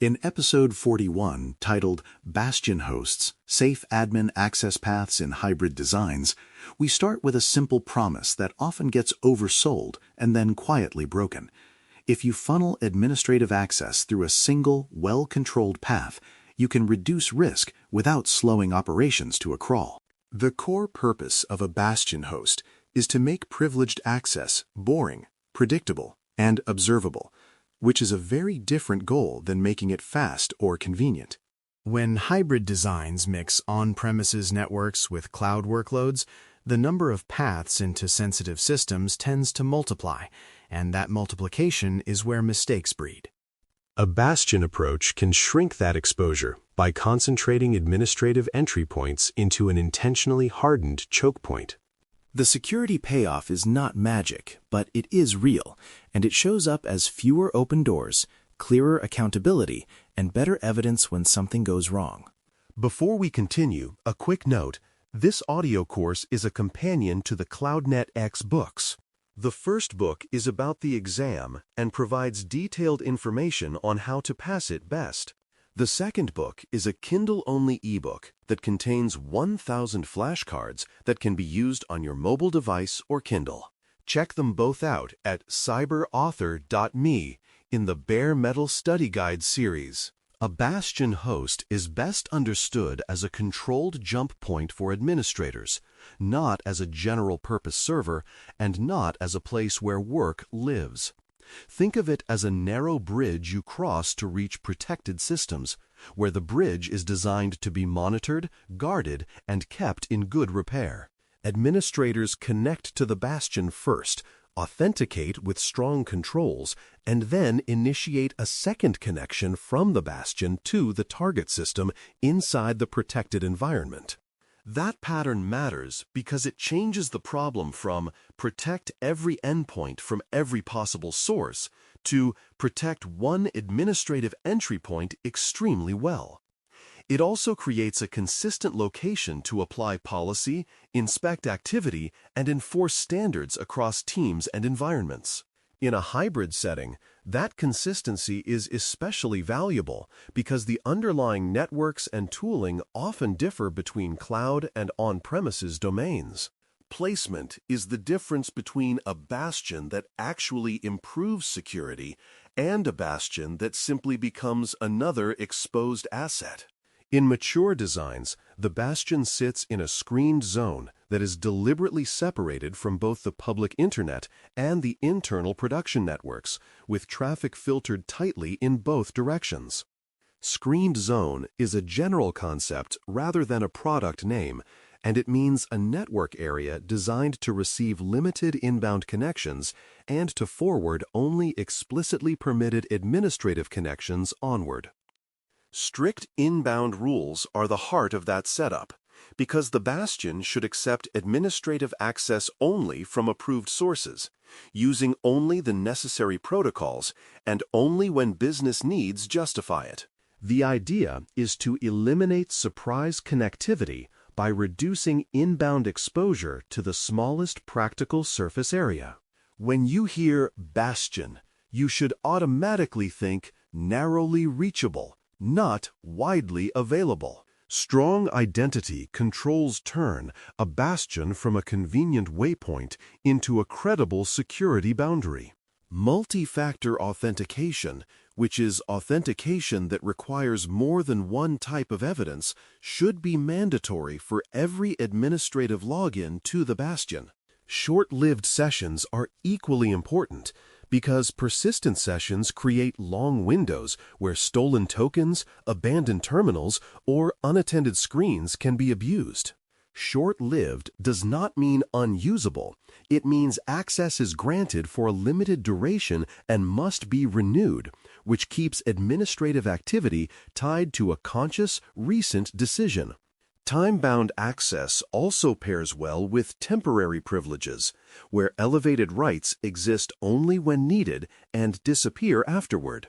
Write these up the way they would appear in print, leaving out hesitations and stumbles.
In episode 41, titled Bastion Hosts, Safe Admin Access Paths in Hybrid Designs, we start with a simple promise that often gets oversold and then quietly broken. If you funnel administrative access through a single, well-controlled path, you can reduce risk without slowing operations to a crawl. The core purpose of a Bastion host is to make privileged access boring, predictable, and observable, which is a very different goal than making it fast or convenient. When hybrid designs mix on-premises networks with cloud workloads, the number of paths into sensitive systems tends to multiply, and that multiplication is where mistakes breed. A Bastion approach can shrink that exposure by concentrating administrative entry points into an intentionally hardened choke point. The security payoff is not magic, but it is real, and it shows up as fewer open doors, clearer accountability, and better evidence when something goes wrong. Before we continue, a quick note. This audio course is a companion to the CloudNetX books. The first book is about the exam and provides detailed information on how to pass it best. The second book is a Kindle-only ebook that contains 1,000 flashcards that can be used on your mobile device or Kindle. Check them both out at cyberauthor.me in the Bare Metal Study Guide series. A Bastion host is best understood as a controlled jump point for administrators, not as a general-purpose server and not as a place where work lives. Think of it as a narrow bridge you cross to reach protected systems, where the bridge is designed to be monitored, guarded, and kept in good repair. Administrators connect to the Bastion first, authenticate with strong controls, and then initiate a second connection from the Bastion to the target system inside the protected environment. That pattern matters because it changes the problem from protect every endpoint from every possible source to protect one administrative entry point extremely well. It also creates a consistent location to apply policy, inspect activity, and enforce standards across teams and environments. In a hybrid setting, that consistency is especially valuable because the underlying networks and tooling often differ between cloud and on-premises domains. Placement is the difference between a Bastion that actually improves security and a Bastion that simply becomes another exposed asset. In mature designs, the Bastion sits in a screened zone that is deliberately separated from both the public internet and the internal production networks, with traffic filtered tightly in both directions. Screened zone is a general concept rather than a product name, and it means a network area designed to receive limited inbound connections and to forward only explicitly permitted administrative connections onward. Strict inbound rules are the heart of that setup, because the Bastion should accept administrative access only from approved sources, using only the necessary protocols and only when business needs justify it. The idea is to eliminate surprise connectivity by reducing inbound exposure to the smallest practical surface area. When you hear Bastion, you should automatically think narrowly reachable, not widely available. Strong identity controls turn a Bastion from a convenient waypoint into a credible security boundary. Multi-factor authentication, which is authentication that requires more than one type of evidence, should be mandatory for every administrative login to the Bastion. Short-lived sessions are equally important because persistent sessions create long windows where stolen tokens, abandoned terminals, or unattended screens can be abused. Short-lived does not mean unusable. It means access is granted for a limited duration and must be renewed, which keeps administrative activity tied to a conscious, recent decision. Time-bound access also pairs well with temporary privileges, where elevated rights exist only when needed and disappear afterward.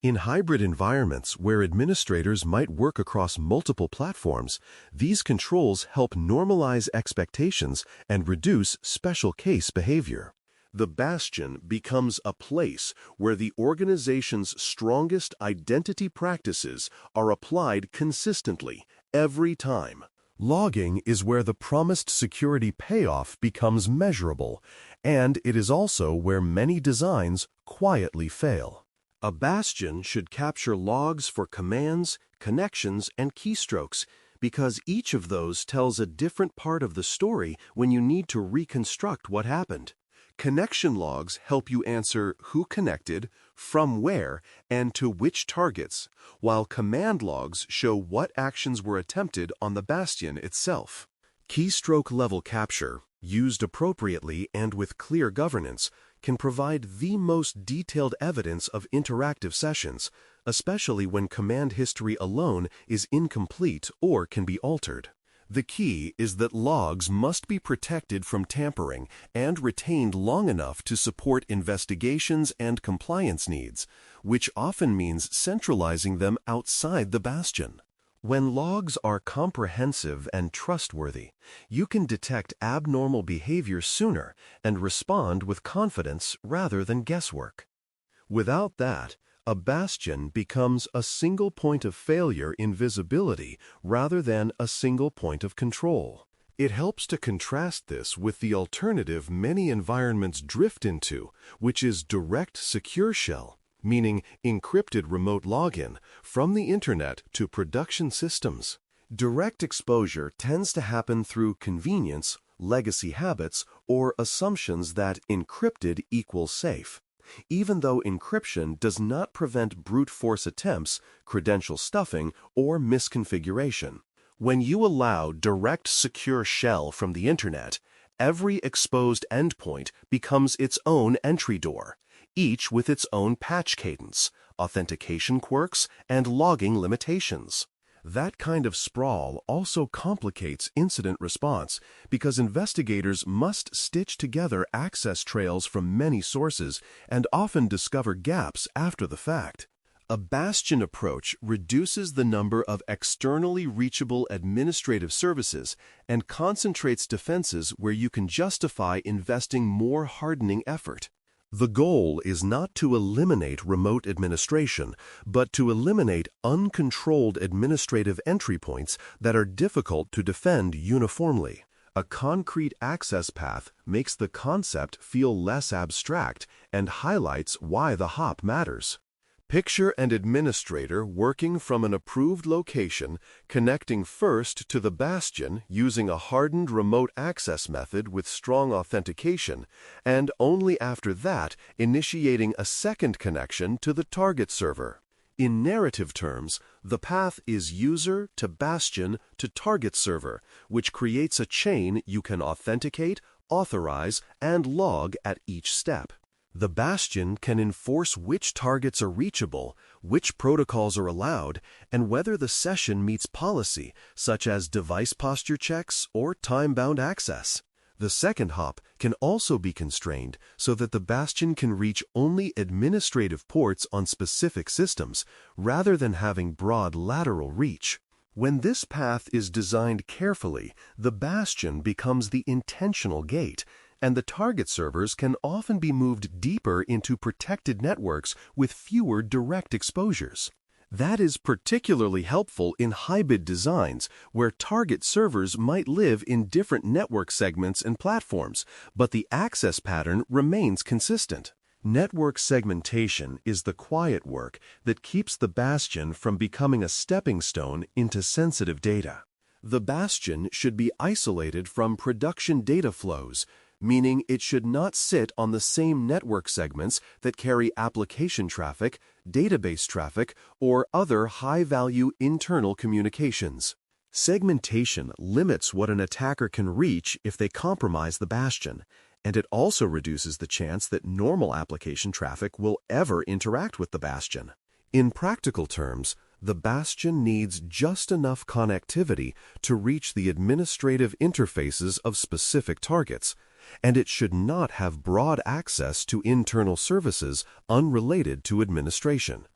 In hybrid environments where administrators might work across multiple platforms, these controls help normalize expectations and reduce special case behavior. The bastion becomes a place where the organization's strongest identity practices are applied consistently, every time. Logging is where the promised security payoff becomes measurable, and it is also where many designs quietly fail. A bastion should capture logs for commands, connections, and keystrokes, because each of those tells a different part of the story when you need to reconstruct what happened. Connection logs help you answer who connected, from where, and to which targets, while command logs show what actions were attempted on the bastion itself. Keystroke-level capture, used appropriately and with clear governance, can provide the most detailed evidence of interactive sessions, especially when command history alone is incomplete or can be altered. The key is that logs must be protected from tampering and retained long enough to support investigations and compliance needs, which often means centralizing them outside the bastion. When logs are comprehensive and trustworthy, you can detect abnormal behavior sooner and respond with confidence rather than guesswork. Without that, a bastion becomes a single point of failure in visibility rather than a single point of control. It helps to contrast this with the alternative many environments drift into, which is direct secure shell, meaning encrypted remote login from the internet to production systems. Direct exposure tends to happen through convenience, legacy habits, or assumptions that encrypted equals safe, even though encryption does not prevent brute force attempts, credential stuffing, or misconfiguration. When you allow direct secure shell from the internet, every exposed endpoint becomes its own entry door, each with its own patch cadence, authentication quirks, and logging limitations. That kind of sprawl also complicates incident response because investigators must stitch together access trails from many sources and often discover gaps after the fact. A bastion approach reduces the number of externally reachable administrative services and concentrates defenses where you can justify investing more hardening effort. The goal is not to eliminate remote administration, but to eliminate uncontrolled administrative entry points that are difficult to defend uniformly. A concrete access path makes the concept feel less abstract and highlights why the hop matters. Picture an administrator working from an approved location, connecting first to the bastion using a hardened remote access method with strong authentication, and only after that initiating a second connection to the target server. In narrative terms, the path is user to bastion to target server, which creates a chain you can authenticate, authorize, and log at each step. The bastion can enforce which targets are reachable, which protocols are allowed, and whether the session meets policy, such as device posture checks or time-bound access. The second hop can also be constrained so that the bastion can reach only administrative ports on specific systems, rather than having broad lateral reach. When this path is designed carefully, the bastion becomes the intentional gate, and the target servers can often be moved deeper into protected networks with fewer direct exposures. That is particularly helpful in hybrid designs where target servers might live in different network segments and platforms, but the access pattern remains consistent. Network segmentation is the quiet work that keeps the bastion from becoming a stepping stone into sensitive data. The bastion should be isolated from production data flows, meaning it should not sit on the same network segments that carry application traffic, database traffic, or other high-value internal communications. Segmentation limits what an attacker can reach if they compromise the bastion, and it also reduces the chance that normal application traffic will ever interact with the bastion. In practical terms, the bastion needs just enough connectivity to reach the administrative interfaces of specific targets, and it should not have broad access to internal services unrelated to administration.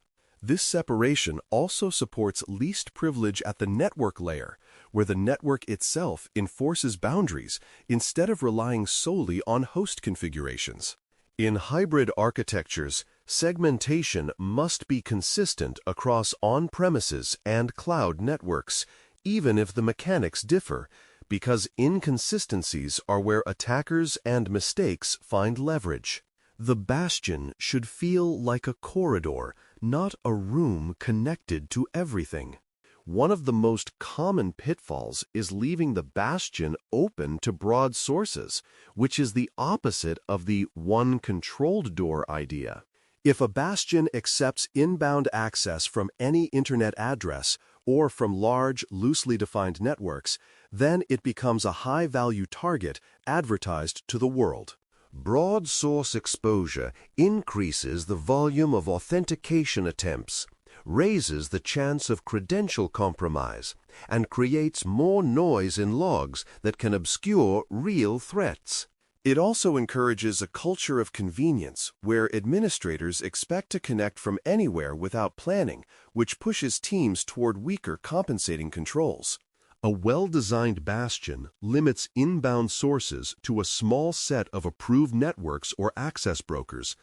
This separation also supports least privilege at the network layer, where the network itself enforces boundaries instead of relying solely on host configurations. In hybrid architectures, segmentation must be consistent across on-premises and cloud networks, even if the mechanics differ, because inconsistencies are where attackers and mistakes find leverage. The bastion should feel like a corridor, not a room connected to everything. One of the most common pitfalls is leaving the bastion open to broad sources, which is the opposite of the one controlled door idea. If a bastion accepts inbound access from any internet address or from large, loosely defined networks, then it becomes a high-value target advertised to the world. Broad source exposure increases the volume of authentication attempts, raises the chance of credential compromise, and creates more noise in logs that can obscure real threats. It also encourages a culture of convenience where administrators expect to connect from anywhere without planning, which pushes teams toward weaker compensating controls. A well-designed bastion limits inbound sources to a small set of approved networks or access brokers,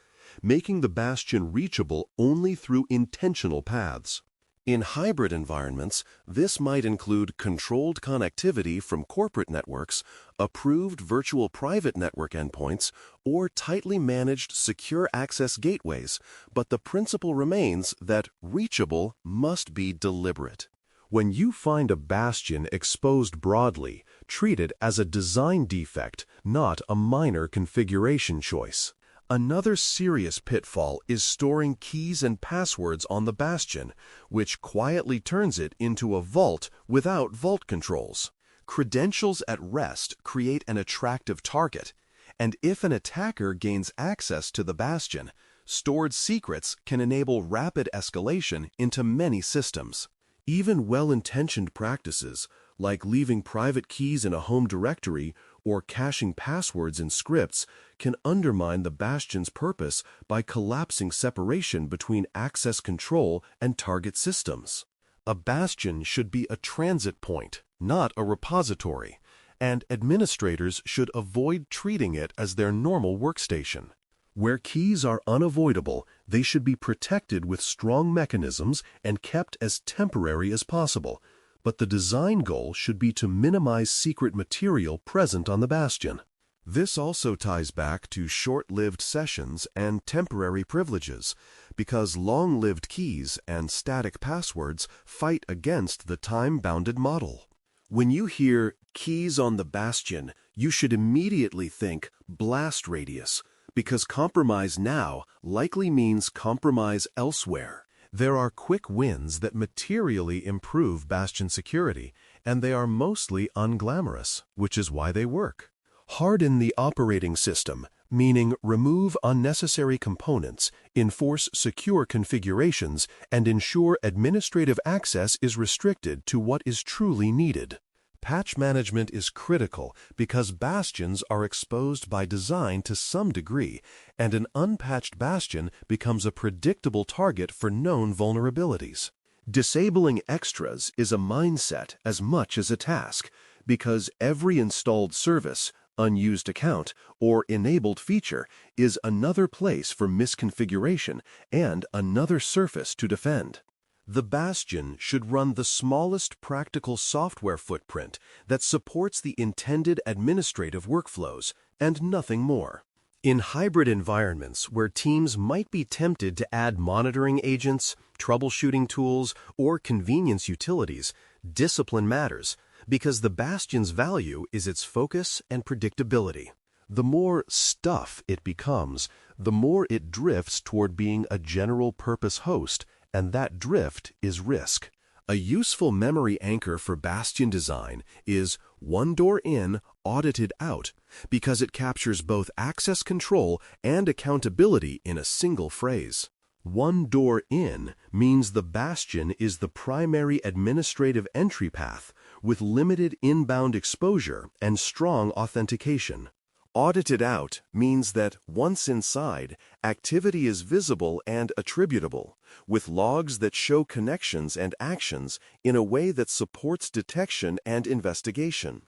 making the bastion reachable only through intentional paths. In hybrid environments, this might include controlled connectivity from corporate networks, approved virtual private network endpoints, or tightly managed secure access gateways, but the principle remains that reachable must be deliberate. When you find a bastion exposed broadly, treat it as a design defect, not a minor configuration choice. Another serious pitfall is storing keys and passwords on the bastion, which quietly turns it into a vault without vault controls. Credentials at rest create an attractive target, and if an attacker gains access to the bastion, stored secrets can enable rapid escalation into many systems. Even well-intentioned practices, like leaving private keys in a home directory or caching passwords in scripts, can undermine the bastion's purpose by collapsing separation between access control and target systems. A bastion should be a transit point, not a repository, and administrators should avoid treating it as their normal workstation. Where keys are unavoidable, they should be protected with strong mechanisms and kept as temporary as possible, but the design goal should be to minimize secret material present on the bastion. This also ties back to short-lived sessions and temporary privileges, because long-lived keys and static passwords fight against the time-bounded model. When you hear keys on the bastion, you should immediately think blast radius, because compromise now likely means compromise elsewhere. There are quick wins that materially improve bastion security, and they are mostly unglamorous, which is why they work. Harden the operating system, meaning remove unnecessary components, enforce secure configurations, and ensure administrative access is restricted to what is truly needed. Patch management is critical because bastions are exposed by design to some degree, and an unpatched bastion becomes a predictable target for known vulnerabilities. Disabling extras is a mindset as much as a task, because every installed service, unused account, or enabled feature is another place for misconfiguration and another surface to defend. The bastion should run the smallest practical software footprint that supports the intended administrative workflows, and nothing more. In hybrid environments where teams might be tempted to add monitoring agents, troubleshooting tools, or convenience utilities, discipline matters, because the bastion's value is its focus and predictability. The more stuff it becomes, the more it drifts toward being a general-purpose host, and that drift is risk. A useful memory anchor for bastion design is one door in, audited out, because it captures both access control and accountability in a single phrase. One door in means the bastion is the primary administrative entry path with limited inbound exposure and strong authentication. Audited out means that once inside, activity is visible and attributable, with logs that show connections and actions in a way that supports detection and investigation.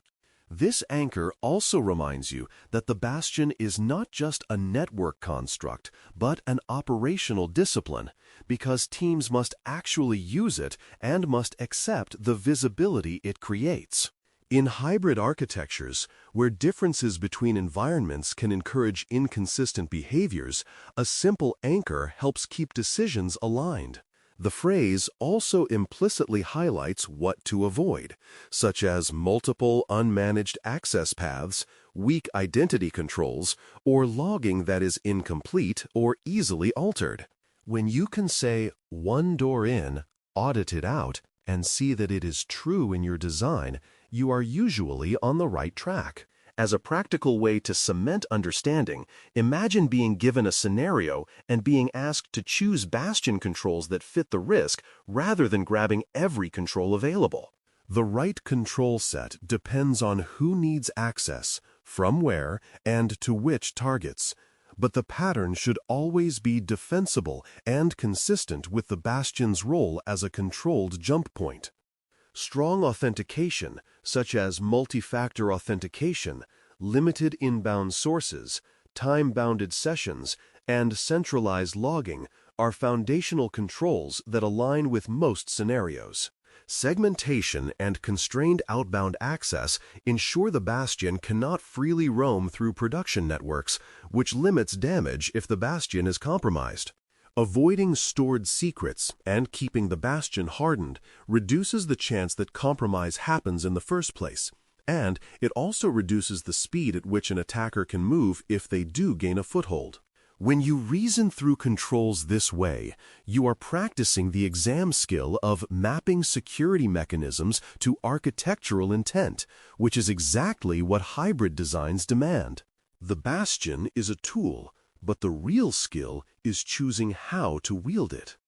This anchor also reminds you that the Bastion is not just a network construct, but an operational discipline, because teams must actually use it and must accept the visibility it creates. In hybrid architectures, where differences between environments can encourage inconsistent behaviors, a simple anchor helps keep decisions aligned. The phrase also implicitly highlights what to avoid, such as multiple unmanaged access paths, weak identity controls, or logging that is incomplete or easily altered. When you can say, one door in, audit it out, and see that it is true in your design, you are usually on the right track. As a practical way to cement understanding, imagine being given a scenario and being asked to choose bastion controls that fit the risk rather than grabbing every control available. The right control set depends on who needs access, from where, and to which targets. But the pattern should always be defensible and consistent with the bastion's role as a controlled jump point. Strong authentication, such as multi-factor authentication, limited inbound sources, time-bounded sessions, and centralized logging, are foundational controls that align with most scenarios. Segmentation and constrained outbound access ensure the Bastion cannot freely roam through production networks, which limits damage if the Bastion is compromised. Avoiding stored secrets and keeping the Bastion hardened reduces the chance that compromise happens in the first place, and it also reduces the speed at which an attacker can move if they do gain a foothold. When you reason through controls this way, you are practicing the exam skill of mapping security mechanisms to architectural intent, which is exactly what hybrid designs demand. The Bastion is a tool, but the real skill is choosing how to wield it.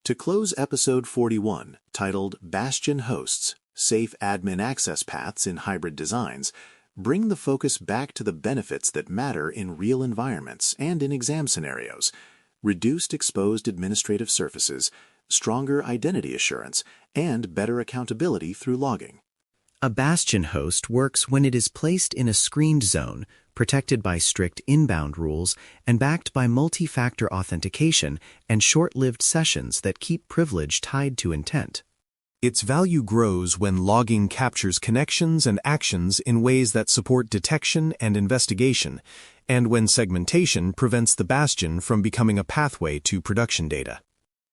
To close episode 41, titled Bastion Hosts, Safe Admin Access Paths in Hybrid Designs, bring the focus back to the benefits that matter in real environments and in exam scenarios: reduced exposed administrative surfaces, stronger identity assurance, and better accountability through logging. A Bastion host works when it is placed in a screened zone, protected by strict inbound rules, and backed by multi-factor authentication and short-lived sessions that keep privilege tied to intent. Its value grows when logging captures connections and actions in ways that support detection and investigation, and when segmentation prevents the Bastion from becoming a pathway to production data.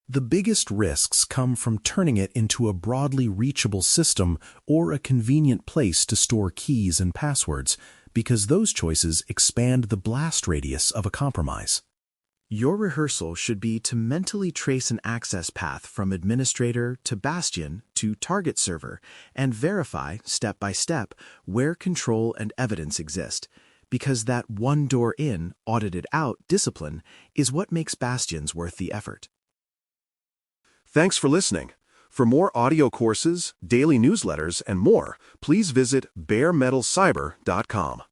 The biggest risks come from turning it into a broadly reachable system or a convenient place to store keys and passwords, because those choices expand the blast radius of a compromise. Your rehearsal should be to mentally trace an access path from administrator to Bastion to target server and verify, step by step, where control and evidence exist, because that one door in, audited out discipline is what makes Bastions worth the effort. Thanks for listening. For more audio courses, daily newsletters, and more, please visit baremetalcyber.com.